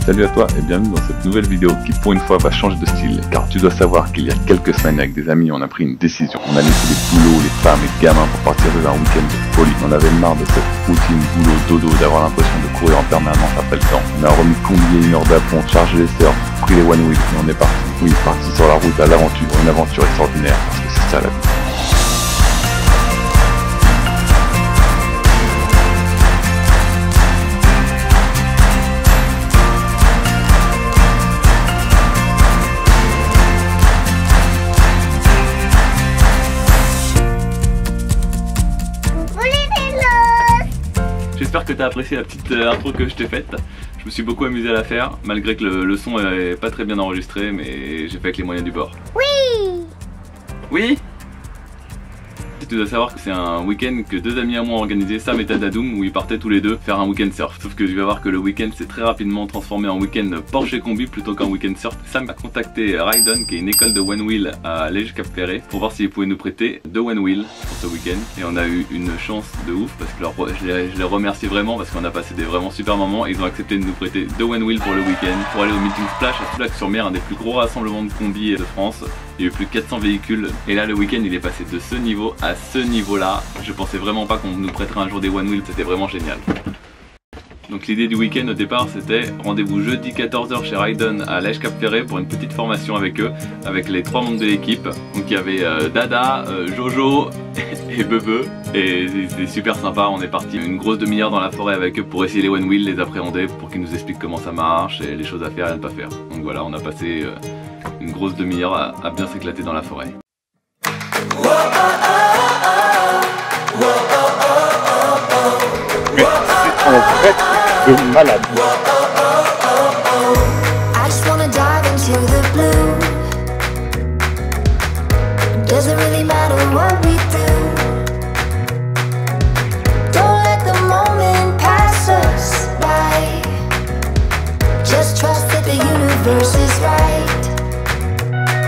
Salut à toi et bienvenue dans cette nouvelle vidéo qui pour une fois va changer de style. Car tu dois savoir qu'il y a quelques semaines avec des amis on a pris une décision. On a laissé les boulots, les femmes et les gamins pour partir dans un week-end de folie. On avait marre de cette routine boulot dodo, d'avoir l'impression de courir en permanence après le temps. On a remis combien une heure d'aplomb, chargé les surfs, pris les one wheel et on est parti. Oui, parti sur la route à l'aventure, une aventure extraordinaire parce que c'est ça la vie. J'espère que tu as apprécié la petite intro que je t'ai faite. Je me suis beaucoup amusé à la faire, malgré que le son est pas très bien enregistré, mais j'ai fait avec les moyens du bord. Oui. Oui. Tu dois savoir que c'est un week-end que deux amis à moi ont organisé, Sam et Tadadoum, où ils partaient tous les deux faire un week-end surf. Sauf que tu vas voir que le week-end s'est très rapidement transformé en week-end Porsche et Combi plutôt qu'en week-end surf. Sam a contacté Rydon, qui est une école de one wheel à Lège-Cap-Ferré, pour voir s'ils pouvaient nous prêter deux one wheel pour ce week-end. Et on a eu une chance de ouf parce que je les remercie vraiment parce qu'on a passé des vraiment super moments. Et ils ont accepté de nous prêter deux one wheel pour le week-end pour aller au meeting Splash à Soulac-sur-Mer, un des plus gros rassemblements de combi de France. Il y a eu plus de 400 véhicules et là le week-end il est passé de ce niveau à ce niveau là. Je pensais vraiment pas qu'on nous prêterait un jour des one wheel, c'était vraiment génial. Donc l'idée du week-end au départ c'était rendez-vous jeudi 14 h chez Rydon à Lège-Cap-Ferré pour une petite formation avec eux, avec les trois membres de l'équipe. Donc il y avait Dada, Jojo et Bebe et c'était super sympa. On est parti une grosse demi-heure dans la forêt avec eux pour essayer les one wheel, les appréhender, pour qu'ils nous expliquent comment ça marche et les choses à faire et à ne pas faire. Donc voilà, on a passé une grosse demi-heure à bien s'éclater dans la forêt. Mais c'est un vrai truc de malade. I just wanna dive into the blue. Doesn't really matter what we do. Don't let the moment pass us by. Just trust that the universe is right.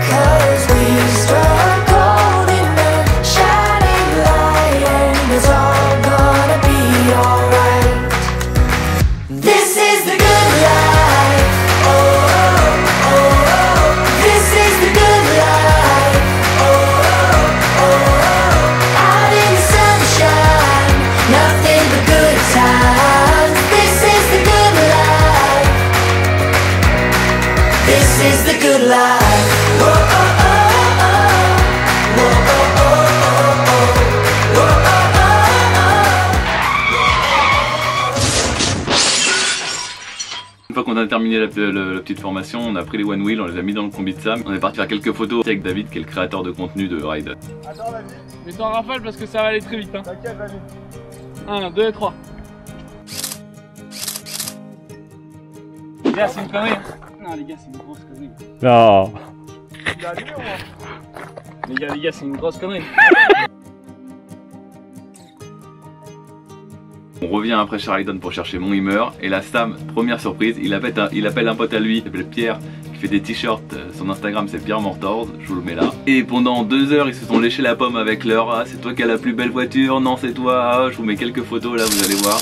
'Cause we struck gold in the shining light, and it's all gonna be alright. This is the good life. Oh, oh, oh. This is the good life. Oh, oh, oh. Out in the sunshine, nothing but good times. This is the good life. This is the good life. Oh, oh, oh, oh. Oh, oh, oh, oh, oh. Oh, oh, Une fois qu'on a terminé la petite formation, on a pris les one wheel, on les a mis dans le combi de Sam. On est parti faire quelques photos avec David qui est le créateur de contenu de Rydon. Attends David, mets-toi en rafale parce que ça va aller très vite hein. T'inquiète David. 1, 2 et 3. Les gars c'est une connerie hein. Non les gars c'est une grosse connerie. Non. Il est allumé ou moi? Les gars c'est une grosse connerie. On revient après chez Rydon pour chercher mon Hummer et là Sam, première surprise, il appelle un pote à lui, il s'appelle Pierre, qui fait des t-shirts, son Instagram c'est Pierre Mortors, je vous le mets là. Et pendant 2 heures ils se sont léchés la pomme avec leur ah c'est toi qui as la plus belle voiture, non c'est toi, ah, je vous mets quelques photos là vous allez voir.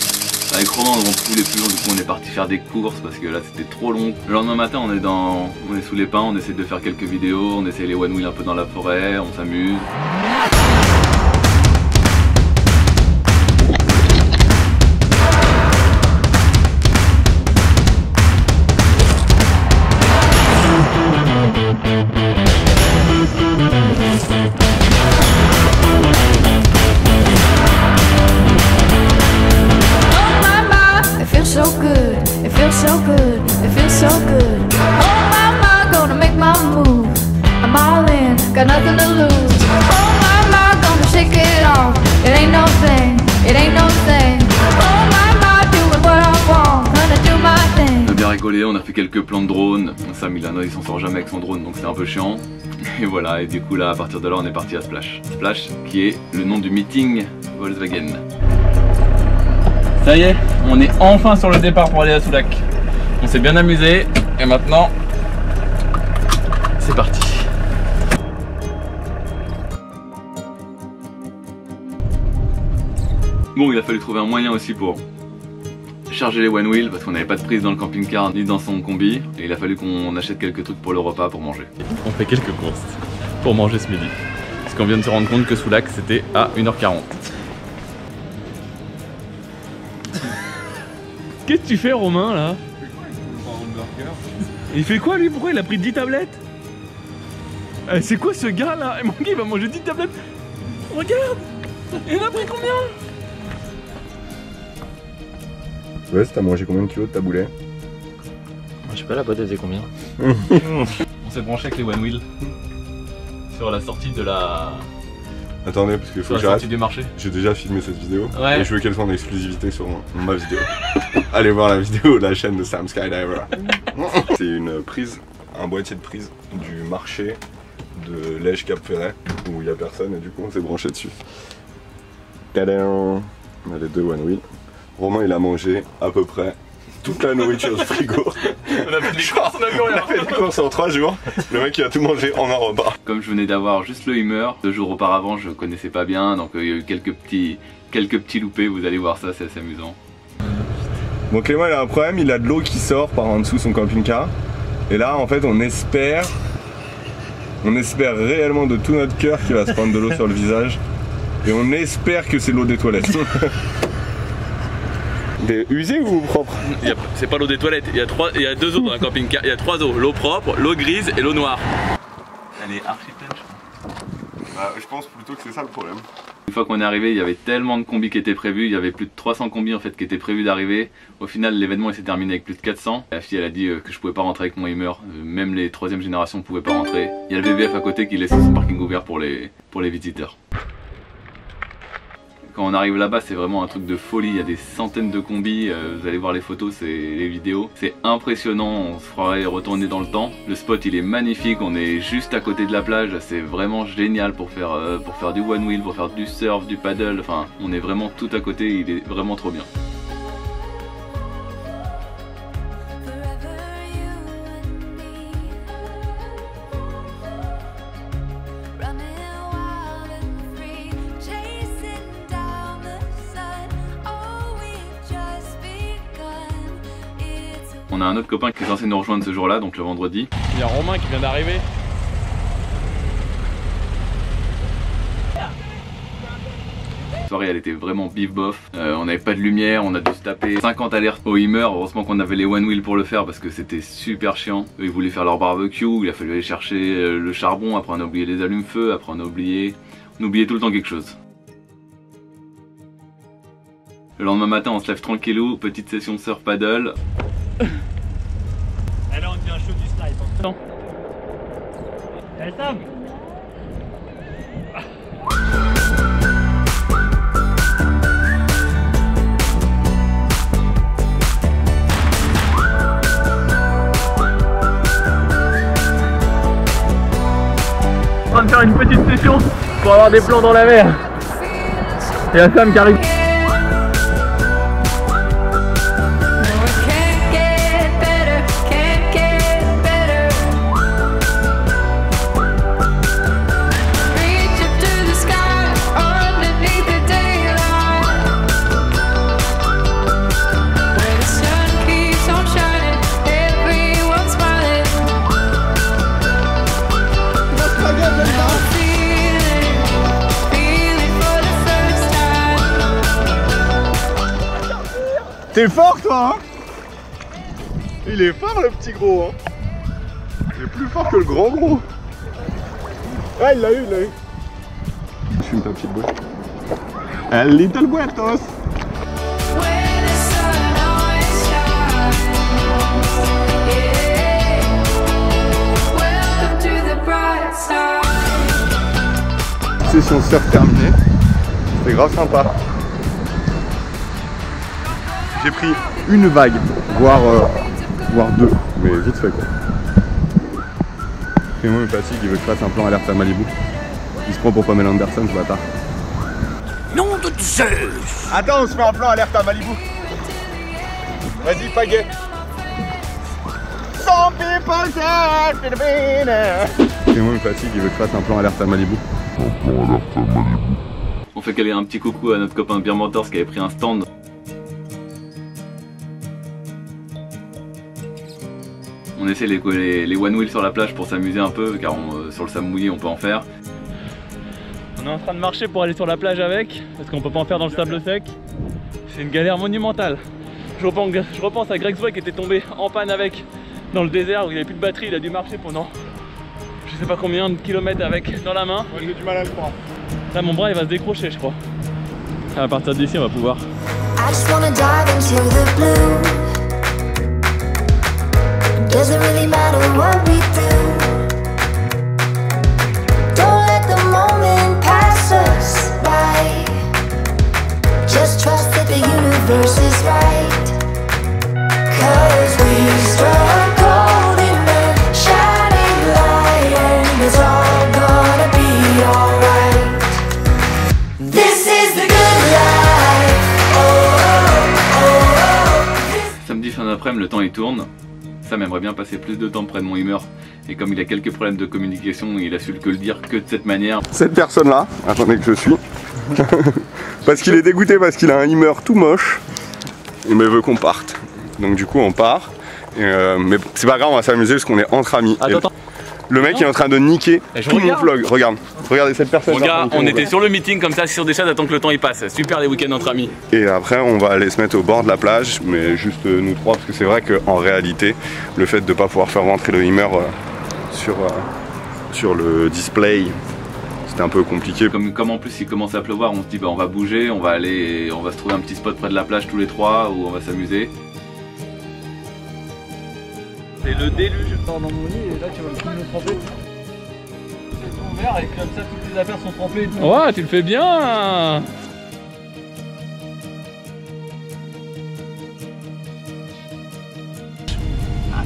Avec Romain on pouvait plus long, du coup on est parti faire des courses parce que là c'était trop long. Le lendemain matin on est sous les pins, on essaie de faire quelques vidéos, on essaie les one wheel un peu dans la forêt, on s'amuse. Got nothing to lose. Oh my, my, gonna shake it off. It ain't no thing, it ain't no thing. Oh my, doing what I want, gonna do my thing. On a bien rigolé, on a fait quelques plans de drone. Sam il s'en sort jamais avec son drone donc c'est un peu chiant. Et voilà, et du coup là à partir de là on est parti à Splash. Splash qui est le nom du meeting Volkswagen. Ça y est, on est enfin sur le départ pour aller à Soulac. On s'est bien amusé et maintenant c'est parti. Bon, il a fallu trouver un moyen aussi pour charger les one wheel parce qu'on n'avait pas de prise dans le camping-car ni dans son combi. Et il a fallu qu'on achète quelques trucs pour le repas pour manger. On fait quelques courses pour manger ce midi. Parce qu'on vient de se rendre compte que Soulac c'était à 1h40. Qu'est-ce que tu fais Romain là? Il fait quoi lui? Pourquoi il a pris 10 tablettes? C'est quoi ce gars là? Mon gars il va manger 10 tablettes. Regarde! Il en a pris combien? Ouais, t'as mangé combien de kilos de taboulet? Je sais pas, la boîte elle faisait combien? On s'est branché avec les one wheel sur la sortie de la... Attendez, parce qu'il faut sur que la sortie j'arrête. du marché. J'ai déjà filmé cette vidéo Ouais. et je veux qu'elle soit en exclusivité sur ma vidéo. Allez voir la vidéo de la chaîne de Sam Skydiver. C'est une prise, un boîtier de prise du marché de Lège Cap Ferret où il n'y a personne et du coup on s'est branché dessus. Tadam! On a les deux one wheel. Romain il a mangé à peu près toute la nourriture du frigo. On a fait des courses, on a vu On a fait des courses en 3 jours. Le mec il a tout mangé en un repas. Comme je venais d'avoir juste le Hummer, 2 jours auparavant je connaissais pas bien, donc il y a eu quelques petits loupés, vous allez voir ça, c'est assez amusant. Bon, Clément il a un problème, il a de l'eau qui sort par en dessous son camping-car. Et là en fait on espère réellement de tout notre cœur qu'il va se prendre de l'eau sur le visage. Et on espère que c'est l'eau des toilettes. T'es usé ou propre? C'est pas l'eau des toilettes, il y a 2 eaux dans un camping-car, il y a 3 eaux, l'eau propre, l'eau grise et l'eau noire. Elle est archi pleine je pense. Bah, je pense plutôt que c'est ça le problème. Une fois qu'on est arrivé, il y avait tellement de combis qui étaient prévus, il y avait plus de 300 combis en fait qui étaient prévus d'arriver. Au final l'événement il s'est terminé avec plus de 400. La fille elle a dit que je pouvais pas rentrer avec mon Hummer, même les 3ème générations pouvaient pas rentrer. Il y a le VVF à côté qui laissait son parking ouvert pour les visiteurs. Quand on arrive là-bas, c'est vraiment un truc de folie, il y a des centaines de combis, vous allez voir les photos, les vidéos. C'est impressionnant, on se ferait retourner dans le temps. Le spot il est magnifique, on est juste à côté de la plage, c'est vraiment génial pour faire du one wheel, pour faire du surf, du paddle, enfin on est vraiment tout à côté, il est vraiment trop bien. On a un autre copain qui est censé nous rejoindre ce jour-là, donc le vendredi. Il y a Romain qui vient d'arriver. La soirée elle était vraiment bif bof, on n'avait pas de lumière, on a dû se taper 50 alertes au Hummer, heureusement qu'on avait les one wheel pour le faire parce que c'était super chiant. Eux ils voulaient faire leur barbecue, il a fallu aller chercher le charbon, après on a oublié les allumes-feu, après on oubliait tout le temps quelque chose. Le lendemain matin on se lève tranquillou, petite session surf paddle. Allez, on devient chaud du slide. Non. Elle tape. On va faire une petite session pour avoir des plans dans la mer. Et la Sam qui arrive. T'es fort toi hein? Il est fort le petit gros hein. Il est plus fort que le grand gros. Ah il l'a eu, Je fume ta petite boîte. A little buetos. Session surf terminée. C'est grave sympa. J'ai pris une vague, voire 2, mais vite fait quoi. Et moi il me fatigue, il veut que je fasse un plan alerte à Malibu. Il se prend pour Pamela Anderson ce bâtard. Nom de Zeus! Attends, on se fait un plan alerte à Malibu. Vas-y, pagaie. Some people say to the Et moi il me fatigue, il veut que je fasse un plan alerte à Malibu. On fait caler un petit coucou à notre copain Beer Motors qui avait pris un stand. On essaie les one wheel sur la plage pour s'amuser un peu, car sur le sable mouillé on peut en faire. On est en train de marcher pour aller sur la plage avec, parce qu'on peut pas en faire dans le sable sec. C'est une galère monumentale. Je repense à Greg Zoy qui était tombé en panne avec dans le désert où il avait plus de batterie, il a dû marcher pendant je sais pas combien de kilomètres avec dans la main. Moi j'ai du mal à le croire. Là mon bras il va se décrocher je crois. À partir d'ici on va pouvoir. I just wanna dive into the blue. Doesn't really matter what we do. Don't let the moment pass us by. Just trust that the universe is right. 'Cause we struck gold in the shining light, and it's all gonna be alright. This is the good life. Oh, oh, oh. Samedi fin d'après-midi, le temps il tourne. Sam aimerait bien passer plus de temps près de mon Hummer. Et comme il a quelques problèmes de communication, il a su que le dire que de cette manière. Cette personne-là, attendez que je suis. Parce qu'il est dégoûté parce qu'il a un Hummer tout moche. Il me veut qu'on parte. Donc du coup on part. Mais c'est pas grave, on va s'amuser parce qu'on est entre amis. Attends. Le mec il est en train de niquer tout mon vlog. Regarde, regardez cette personne. Regarde, on était sur le meeting comme ça sur des chaises, attends que le temps il passe. Super les week-ends entre amis. Et après on va aller se mettre au bord de la plage, mais juste nous trois, parce que c'est vrai qu'en réalité, le fait de ne pas pouvoir faire rentrer le Hummer sur le display, c'était un peu compliqué. Comme en plus il commence à pleuvoir, on se dit bah on va bouger, on va aller, on va se trouver un petit spot près de la plage tous les trois où on va s'amuser. C'est le déluge. Je sors dans mon lit et là tu vas me tremper. C'est ton verre et comme ça toutes les affaires sont trempées. Ouais, tu le fais bien. Ah,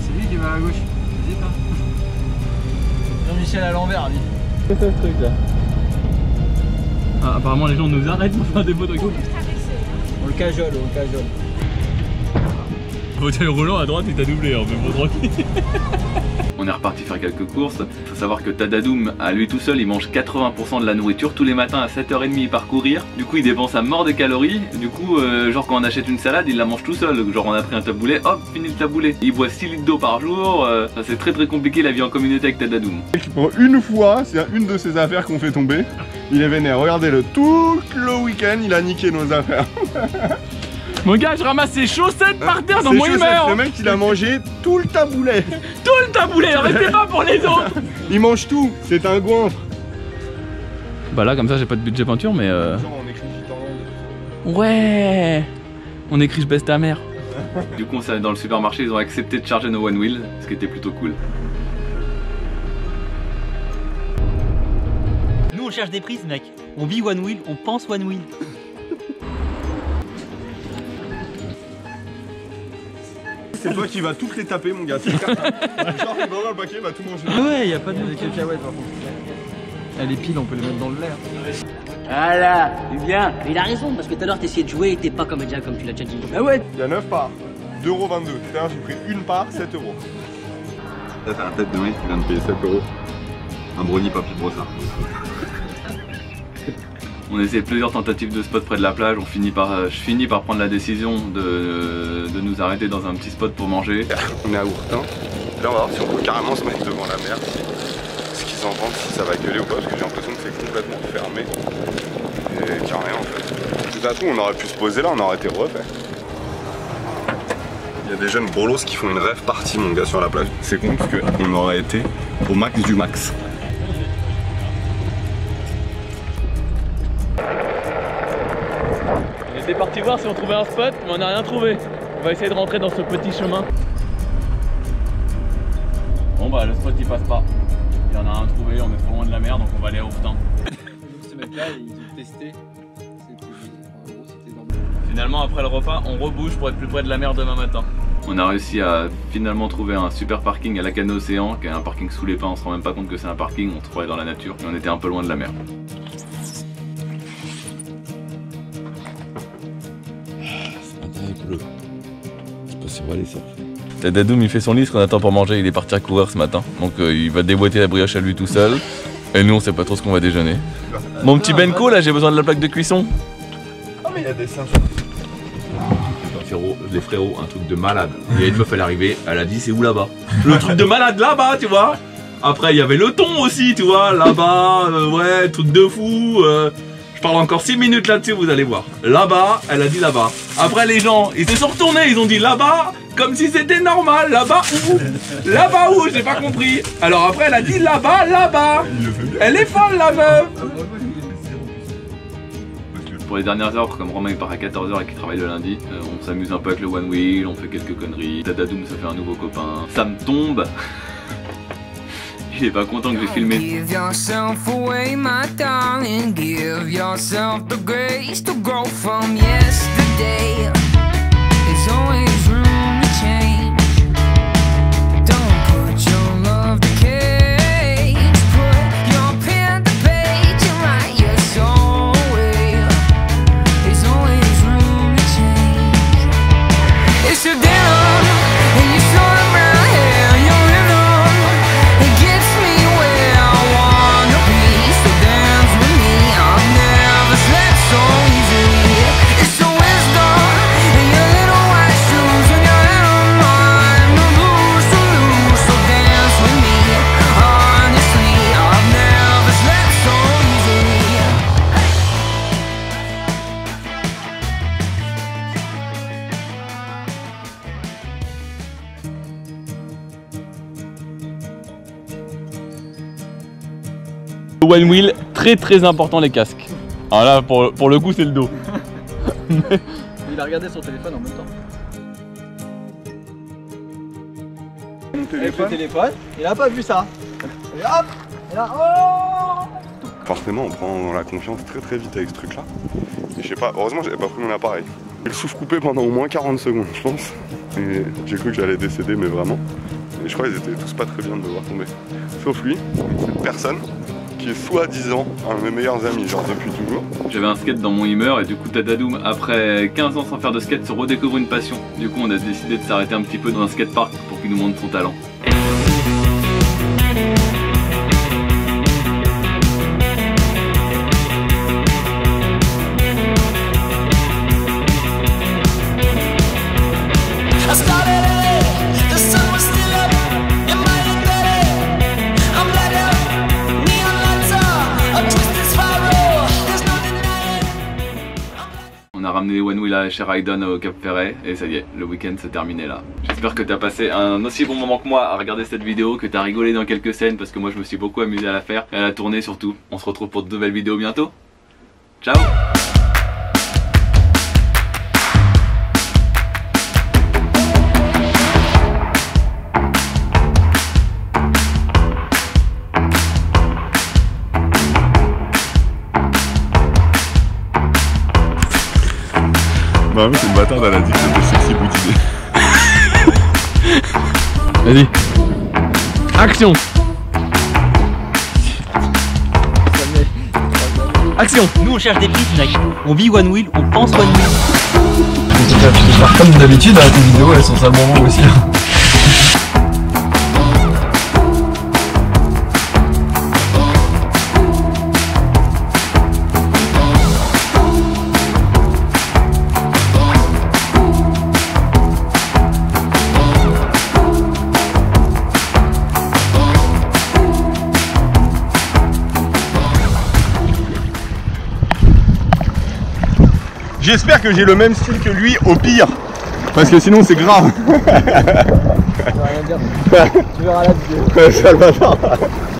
c'est lui qui va à gauche. Vas-y, toi. Jean-Michel à l'envers, lui. C'est ça ce truc là. Ah, apparemment les gens nous arrêtent pour faire des photos. On le cajole, Fauteuil roulant à droite il t'a doublé, hein, mais bon tranquille. On est reparti faire quelques courses. Faut savoir que Tadadoum, à lui tout seul, il mange 80% de la nourriture tous les matins à 7h30 il part courir. Du coup il dépense à mort des calories. Du coup genre quand on achète une salade il la mange tout seul. Genre on a pris un taboulet, hop fini le taboulet. Il boit 6 litres d'eau par jour. Ça c'est très compliqué la vie en communauté avec Tadadoum. Pour une fois, c'est une de ses affaires qu'on fait tomber. Il est vénère, regardez-le, tout le week-end il a niqué nos affaires. Mon gars, je ramasse ses chaussettes par terre dans mon Hummer. Le mec il a mangé tout le taboulet. Tout le taboulet, restez pas pour les autres. Il mange tout, c'est un goinfre. Bah là comme ça j'ai pas de budget peinture mais Genre on écrit Gitanland. ouais. On écrit je baisse ta mère. Du coup dans le supermarché ils ont accepté de charger nos one wheel, ce qui était plutôt cool. Nous on cherche des prises mec. On vit one wheel, on pense one wheel. C'est toi qui vas toutes les taper mon gars. Genre il va ouvrir le paquet, il va tout manger. Ouais, y a pas de cacahuètes par contre. Les piles on peut les mettre dans l'air. Voilà, c'est bien. Mais il a raison, parce que tout à l'heure t'essayais de jouer et t'es pas comédien comme tu l'as déjà dit. Ah ouais. Il y a 9 parts, 2,22 €. Tout à l'heure j'ai pris une part, 7 €. Là t'as la tête de mec qui vient de payer 7 €. Un brownie papy brossard. On essaie plusieurs tentatives de spot près de la plage, je finis par prendre la décision de nous arrêter dans un petit spot pour manger. On est à Ourtin. Là on va voir si on peut carrément se mettre devant la mer, ce qu'ils en pensent, si ça va gueuler ou pas, parce que j'ai l'impression que c'est complètement fermé. Et qu'il n'y a rien en fait. De toute façon on aurait pu se poser là, on aurait été refait. Il y a des jeunes bolos qui font une rêve partie mon gars sur la plage. C'est con parce qu'on aurait été au max du max. On était parti voir si on trouvait un spot, mais on n'a rien trouvé. On va essayer de rentrer dans ce petit chemin. Bon bah le spot il passe pas. Il y en a un trouvé, on est trop loin de la mer donc on va aller à Ourtin. Ce mec là ils ont testé. Finalement après le repas on rebouge pour être plus près de la mer demain matin. On a réussi à finalement trouver un super parking à Lacanau Océan, qui est un parking sous les pins, on se rend même pas compte que c'est un parking, on se croyait dans la nature et on était un peu loin de la mer. Tadadoum il fait son lit, ce qu'on attend pour manger, il est parti à courir ce matin. Donc il va déboîter la brioche à lui tout seul. Et nous on sait pas trop ce qu'on va déjeuner. Mon petit Benko là, j'ai besoin de la plaque de cuisson. Oh mais il y a des singes. les frérots, un truc de malade. Il y a une meuf, elle est arrivée, elle a dit c'est où là-bas? Le truc de malade là-bas, tu vois. Après, il y avait le thon aussi, tu vois, là-bas, ouais, truc de fou. Je parle encore 6 minutes là-dessus, vous allez voir. Là-bas, elle a dit là-bas. Après, les gens, ils se sont retournés, ils ont dit là-bas, comme si c'était normal. Là-bas où? Là-bas où? J'ai pas compris. Alors après, elle a dit là-bas, là-bas. Elle est folle, la meuf. Pour les dernières heures, comme Romain il part à 14h et qu'il travaille le lundi, on s'amuse un peu avec le One Wheel, on fait quelques conneries. Dadadoum se fait un nouveau copain. Sam tombe. Il est pas content que j'ai filmé. Give yourself away, my darling. Give yourself the grace to grow from yesterday. There's always room to change. Don't put your love to cage. Put your pen to page and write your soul away. There's always room to change. It's your dinner and your short brown hair, your rhythm. It gets me where I wanna be. So dance with me, I'll never slept so easily. It's the wisdom in your little white shoes and your little mind. No lose to lose. So dance with me. Honestly, I've never slept so easily. One Wheel, très important les casques. Alors là, pour le coup, c'est le dos. Il a regardé son téléphone en même temps. Avec le téléphone, il a pas vu ça. Et hop, et là, oh! Forcément, on prend la confiance très vite avec ce truc-là. Et je sais pas, heureusement, j'avais pas pris mon appareil. J'ai le souffle coupé pendant au moins 40 secondes, je pense. Et j'ai cru que j'allais décéder, mais vraiment. Et je crois qu'ils étaient tous pas très bien de me voir tomber. Sauf lui, cette personne qui est soi-disant un de mes meilleurs amis, genre depuis toujours. J'avais un skate dans mon Hummer et du coup Dadadoum, après 15 ans sans faire de skate, se redécouvre une passion. Du coup on a décidé de s'arrêter un petit peu dans un skatepark pour qu'il nous montre son talent. On a ramené les One Wheel chez Raidon au Cap Ferret et ça y est, le week-end s'est terminé là. J'espère que tu as passé un aussi bon moment que moi à regarder cette vidéo, que tu as rigolé dans quelques scènes parce que moi je me suis beaucoup amusé à la faire et à la tourner surtout. On se retrouve pour de nouvelles vidéos bientôt. Ciao! Bah oui, c'est le bâtard, elle a dit que c'était sexy boutilé. Vas-y. Action. Action. Nous on cherche des pistes, mec. On vit One Wheel, on pense One Wheel. Tu peux faire comme d'habitude, hein, tes vidéos elles sont salement longues aussi. J'espère que j'ai le même style que lui au pire. Parce que sinon c'est grave. Tu verras rien dire. Tu verras la vidéo. C'est le bâtard.